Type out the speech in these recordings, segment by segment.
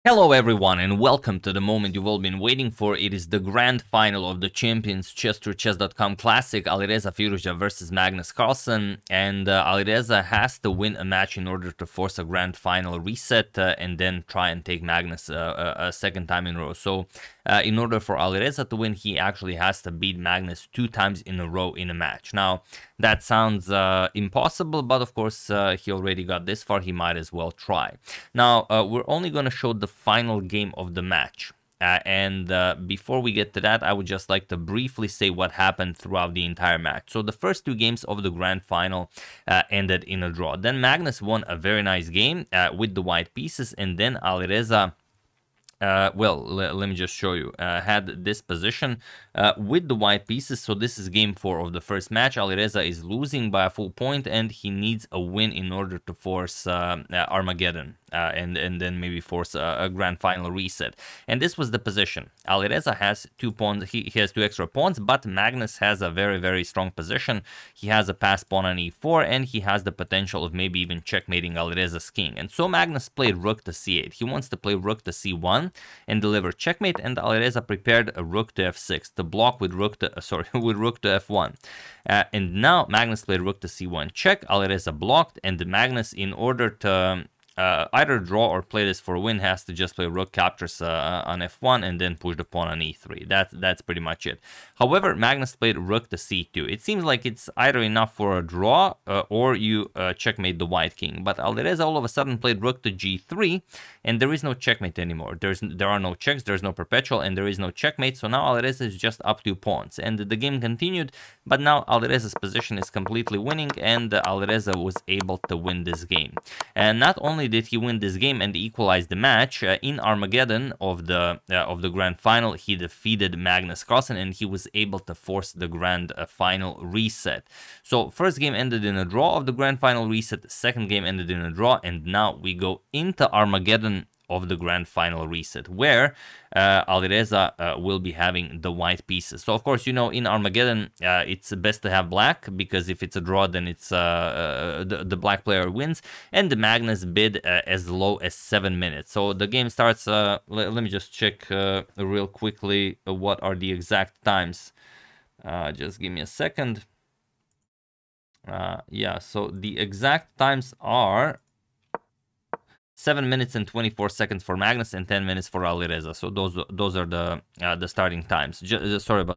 Hello everyone and welcome to the moment you've all been waiting for. It is the grand final of the Champions Chess3Chess.com Classic, Alireza Firouzja versus Magnus Carlsen, and Alireza has to win a match in order to force a grand final reset and then try and take Magnus a second time in a row. So in order for Alireza to win, he actually has to beat Magnus 2 times in a row in a match. Now, that sounds impossible, but of course he already got this far, he might as well try. Now, we're only going to show the final game of the match. And before we get to that, I would just like to briefly say what happened throughout the entire match. So the first 2 games of the grand final ended in a draw. Then Magnus won a very nice game with the white pieces, and then Alireza let me just show you. Had this position with the white pieces. So this is game 4 of the first match. Alireza is losing by a full point, and he needs a win in order to force Armageddon. And then maybe force a grand final reset. And this was the position. Alireza has 2 pawns. He has 2 extra pawns, but Magnus has a very, very strong position. He has a passed pawn on e4, and he has the potential of maybe even checkmating Alireza's king. And so Magnus played rook to c8. He wants to play rook to c1 and deliver checkmate, and Alireza prepared a rook to f6 to block with rook to with rook to f1. And now Magnus played rook to c1 check. Alireza blocked, and Magnus, in order to either draw or play this for a win, has to just play rook captures on f1 and then push the pawn on e3. That's pretty much it. However, Magnus played rook to c2. It seems like it's either enough for a draw or you checkmate the white king. But Alireza all of a sudden played rook to g3, and there is no checkmate anymore. There are no checks, there's no perpetual, and there is no checkmate. So now Alireza is just up 2 pawns, and the game continued. But now Alireza's position is completely winning, and Alireza was able to win this game. And not only did he win this game and equalize the match, in Armageddon of the grand final, he defeated Magnus Carlsen, and he was able to force the grand final reset. So first game ended in a draw of the grand final reset, second game ended in a draw, and now we go into Armageddon of the grand final reset, where Alireza will be having the white pieces. So of course, you know, in Armageddon, it's best to have black, because if it's a draw, then it's the black player wins, and the Magnus bid as low as 7 minutes. So the game starts, let me just check real quickly what are the exact times. Just give me a second. Yeah, so the exact times are 7 minutes and 24 seconds for Magnus and 10 minutes for Alireza. So those are the starting times. Sorry about.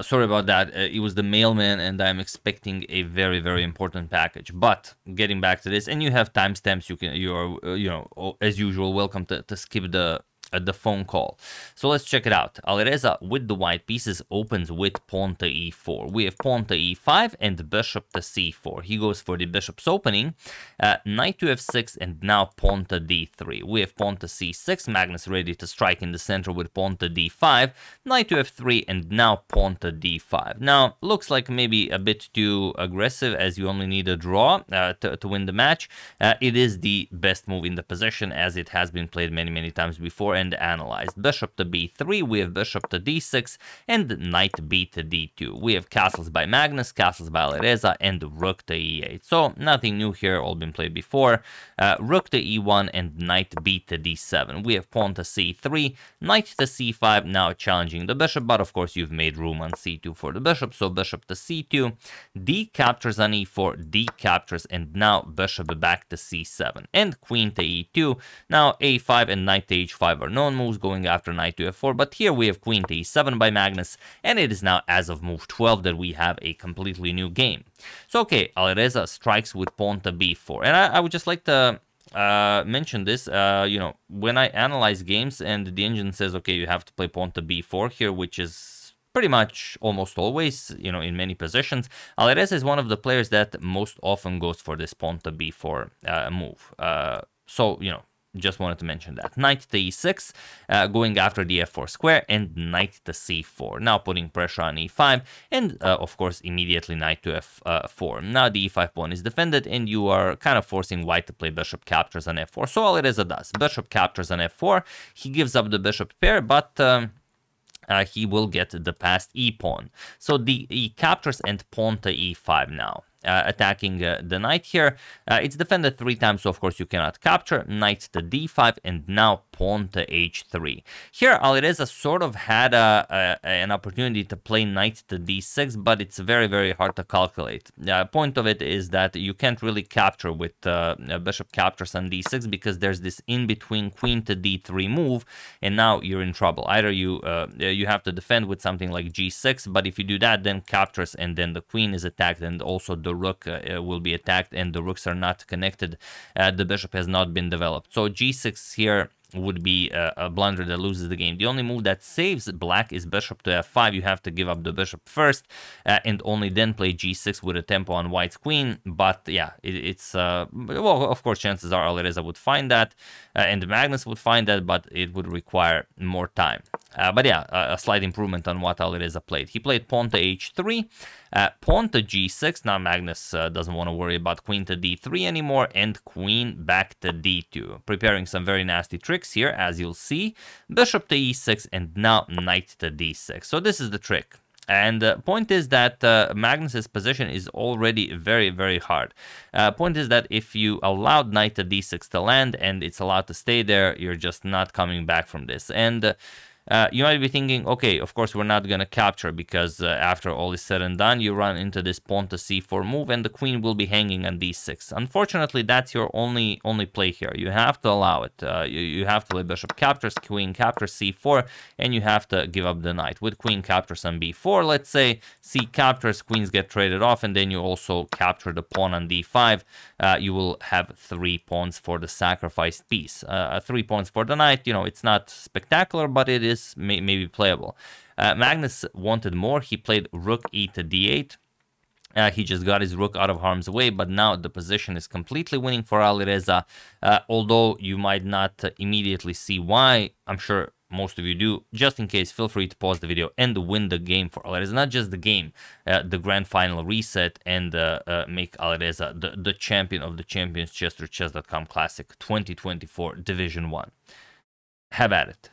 Sorry about that. It was the mailman, and I'm expecting a very, very important package. But getting back to this, and you have timestamps. You are you know, as usual, welcome to skip the phone call. So let's check it out. Alireza with the white pieces opens with pawn to e4. We have pawn to e5 and bishop to c4. He goes for the bishop's opening, knight to f6, and now pawn to d3. We have pawn to c6. Magnus ready to strike in the center with pawn to d5, knight to f3, and now pawn to d5. Now, looks like maybe a bit too aggressive, as you only need a draw to win the match. It is the best move in the position, as it has been played many, many times before and analyzed. Bishop to b3, we have bishop to d6, and knight b to d2. We have castles by Magnus, castles by Alireza, and rook to e8. So nothing new here, all been played before. Rook to e1 and knight b to d7. We have pawn to c3, knight to c5, now challenging the bishop, but of course you've made room on c2 for the bishop, so bishop to c2, d captures on e4, d captures, and now bishop back to c7, and queen to e2. Now a5 and knight to h5 are known moves, going after knight to f4, but here we have queen to e7 by Magnus, and it is now as of move 12 that we have a completely new game. So okay, Alireza strikes with pawn to b4, and I would just like to mention this, you know, when I analyze games and the engine says, okay, you have to play pawn to b4 here, which is pretty much almost always, you know, in many positions, Alireza is one of the players that most often goes for this pawn to b4 move. So, you know, just wanted to mention that. Knight to e6, going after the f4 square, and knight to c4. Now putting pressure on e5, and of course immediately knight to f4. Now the e5 pawn is defended, and you are kind of forcing white to play bishop captures on f4. So Alireza does. Bishop captures on f4. He gives up the bishop pair, but he will get the passed e-pawn. So the e captures and pawn to e5 now. Attacking the knight here. It's defended 3 times, so of course you cannot capture. Knight to d5, and now pawn to h3. Here, Alireza sort of had an opportunity to play knight to d6, but it's very, very hard to calculate. Point of it is that you can't really capture with bishop captures on d6 because there's this in-between queen to d3 move, and now you're in trouble. Either you have to defend with something like g6, but if you do that, then captures, and then the queen is attacked, and also the rook will be attacked, and the rooks are not connected. The bishop has not been developed. So g6 here would be a blunder that loses the game. The only move that saves black is bishop to f5. You have to give up the bishop first and only then play g6 with a tempo on white's queen. But yeah, it's well, of course, chances are Alireza would find that and Magnus would find that, but it would require more time. But yeah, a slight improvement on what Alireza played. He played pawn to h3, pawn to g6. Now Magnus doesn't want to worry about queen to d3 anymore, and queen back to d2. Preparing some very nasty tricks here, as you'll see. Bishop to e6, and now knight to d6. So this is the trick. And point is that Magnus's position is already very, very hard. Point is that if you allowed knight to d6 to land and it's allowed to stay there, you're just not coming back from this. And you might be thinking, okay, of course we're not going to capture because after all is said and done, you run into this pawn to c4 move and the queen will be hanging on d6. Unfortunately, that's your only play here. You have to allow it. You have to play bishop captures, queen captures c4, and you have to give up the knight. With queen captures on b4, let's say, c captures, queens get traded off, and then you also capture the pawn on d5. You will have 3 pawns for the sacrificed piece. 3 pawns for the knight, you know, it's not spectacular, but it is maybe playable. Magnus wanted more. He played rook e to d8. He just got his rook out of harm's way, but now the position is completely winning for Alireza. Although you might not immediately see why, I'm sure most of you do. Just in case, feel free to pause the video and win the game for Alireza. Not just the game, the grand final reset, and make Alireza the champion of the Champions Chess through Chess.com Classic 2024 Division 1. Have at it.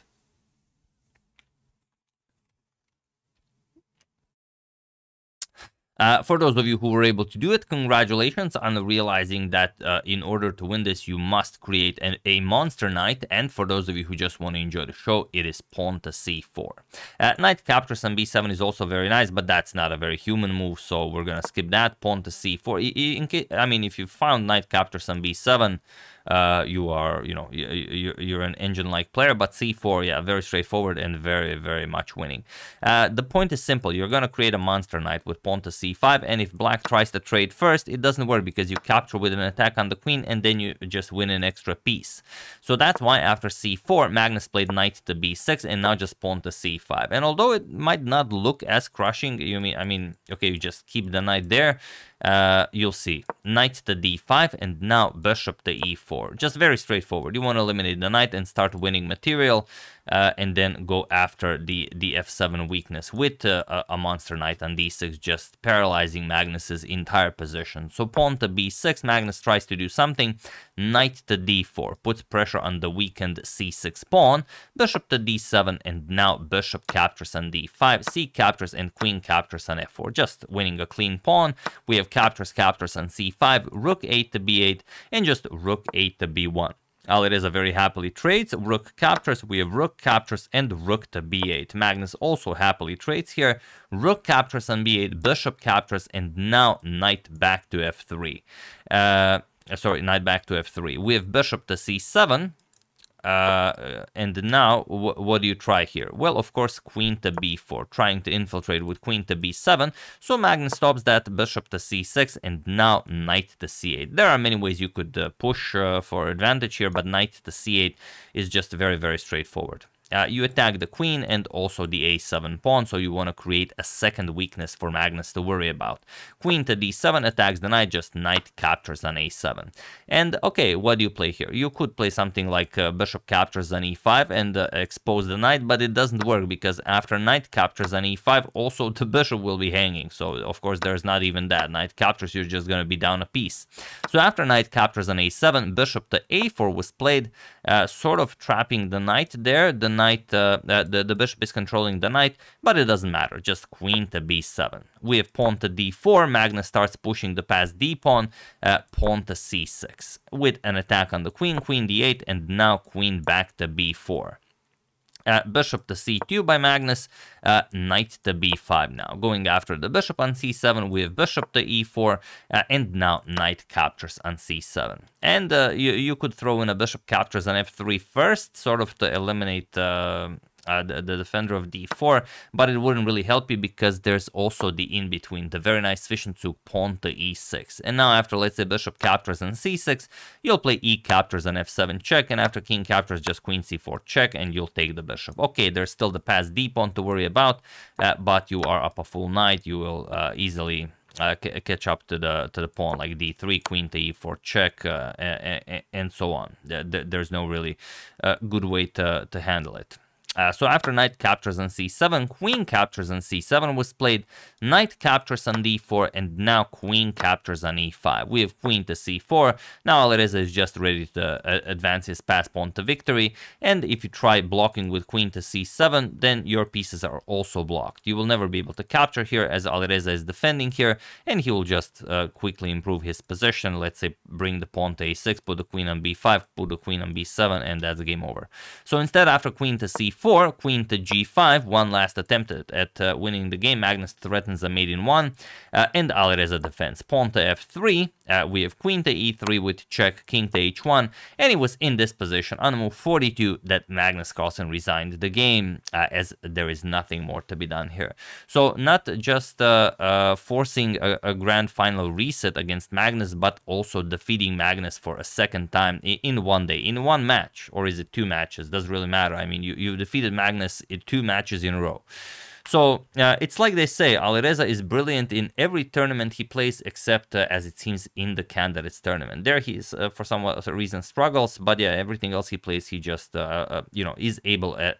For those of you who were able to do it, congratulations on realizing that in order to win this, you must create a monster knight. And for those of you who just want to enjoy the show, it is pawn to c4. Knight captures on b7 is also very nice, but that's not a very human move, so we're going to skip that. Pawn to c4. I mean, if you found knight captures on b7, you are, you know, you're an engine-like player, but c4, yeah, very straightforward and very, very much winning. The point is simple. You're going to create a monster knight with pawn to c5, and if black tries to trade first, it doesn't work because you capture with an attack on the queen, and then you just win an extra piece. So that's why after c4, Magnus played knight to b6, and now just pawn to c5. And although it might not look as crushing, I mean, okay, you just keep the knight there. You'll see knight to d5 and now bishop to e4. Just very straightforward. You want to eliminate the knight and start winning material, and then go after the f7 weakness with a monster knight on d6, just paralyzing Magnus's entire position. So pawn to b6, Magnus tries to do something. Knight to d4 puts pressure on the weakened c6 pawn. Bishop to d7, and now bishop captures on d5. C captures and queen captures on f4, just winning a clean pawn. We have captures on c5, rook 8 to b8, and just rook 8 to b1. Alireza very happily trades. Rook captures, we have rook captures and rook to b8. Magnus also happily trades here. Rook captures on b8, bishop captures, and now knight back to f3. Sorry, knight back to f3. We have bishop to c7. And now, what do you try here? Well, of course, queen to b4, trying to infiltrate with queen to b7. So Magnus stops that, bishop to c6, and now knight to c8. There are many ways you could push for advantage here, but knight to c8 is just very, very straightforward. you attack the queen and also the a7 pawn, so you want to create a second weakness for Magnus to worry about. Queen to d7 attacks the knight, just knight captures on a7. And okay, what do you play here? You could play something like bishop captures on e5 and expose the knight, but it doesn't work because after knight captures on e5, also the bishop will be hanging. So of course there's not even that. Knight captures, you're just going to be down a piece. So after knight captures on a7, bishop to a4 was played, sort of trapping the knight there. The knight, the bishop is controlling the knight, but it doesn't matter. Just queen to b7. We have pawn to d4. Magnus starts pushing the past d pawn, pawn to c6 with an attack on the queen, queen d8, and now queen back to b4. Bishop to c2 by Magnus, knight to b5 now. Going after the bishop on c7, we have bishop to e4, and now knight captures on c7. And you could throw in a bishop captures on f3 first, sort of to eliminate the defender of d4, but it wouldn't really help you because there's also the in-between, the very nice Zwischenzug pawn to e6. And now after, let's say, bishop captures on c6, you'll play e captures on f7 check, and after king captures, just queen c4 check, and you'll take the bishop. Okay, there's still the passed d pawn to worry about, but you are up a full knight. You will easily catch up to the pawn like d3, queen to e4 check, and so on. There's no really good way to handle it. So after knight captures on c7, queen captures on c7 was played, knight captures on d4, and now queen captures on e5. We have queen to c4. Now Alireza is just ready to advance his pass pawn to victory, and if you try blocking with queen to c7, then your pieces are also blocked. You will never be able to capture here as Alireza is defending here, and he will just quickly improve his position. Let's say bring the pawn to a6, put the queen on b5, put the queen on b7, and that's game over. So instead, after queen to c4, queen to g5, one last attempt at winning the game. Magnus threatens a mate in one, and Alireza defends. Pawn to f3, we have queen to e3 with check, king to h1, and it was in this position on move 42 that Magnus Carlsen resigned the game, as there is nothing more to be done here. So not just forcing a grand final reset against Magnus, but also defeating Magnus for a second time in one day, in one match, or is it two matches? Doesn't really matter. I mean, you defeated Magnus in 2 matches in a row. So it's like they say, Alireza is brilliant in every tournament he plays, except as it seems in the candidates tournament. There he is for some reason struggles, but yeah, everything else he plays, he just is able at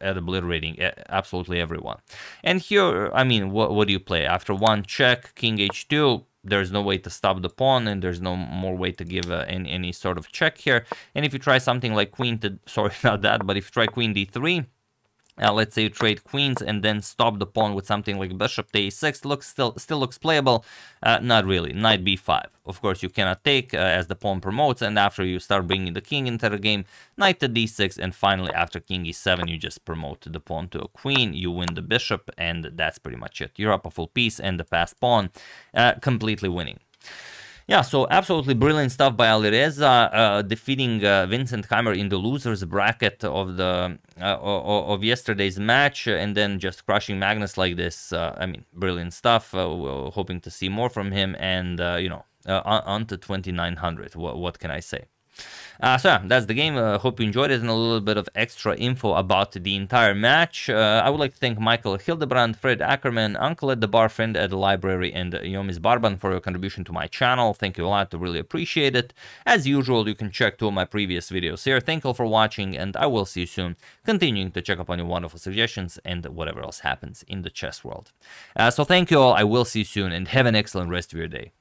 obliterating absolutely everyone. And here, I mean, what do you play after one check, king h2? There's no way to stop the pawn, and there's no more way to give any sort of check here. And if you try something like queen to, sorry, not that, but if you try queen d3, let's say you trade queens and then stop the pawn with something like bishop to a6, still looks playable. Not really. Knight b5. Of course, you cannot take as the pawn promotes, and after you start bringing the king into the game, knight to d6, and finally after king e7, you just promote the pawn to a queen, you win the bishop, and that's pretty much it. You're up a full piece, and the passed pawn completely winning. Yeah, so absolutely brilliant stuff by Alireza, defeating Vincent Keimer in the losers bracket of the of yesterday's match, and then just crushing Magnus like this. I mean, brilliant stuff. Hoping to see more from him, and on to 2900. What can I say? So yeah, that's the game. Hope you enjoyed it, and a little bit of extra info about the entire match. I would like to thank Michael Hildebrand, Fred Ackerman, Uncle at the Bar, Friend at the Library, and Yomis Barban for your contribution to my channel. Thank you a lot. I really appreciate it. As usual, you can check 2 of my previous videos here. Thank you all for watching, and I will see you soon, continuing to check up on your wonderful suggestions and whatever else happens in the chess world. So thank you all. I will see you soon, and have an excellent rest of your day.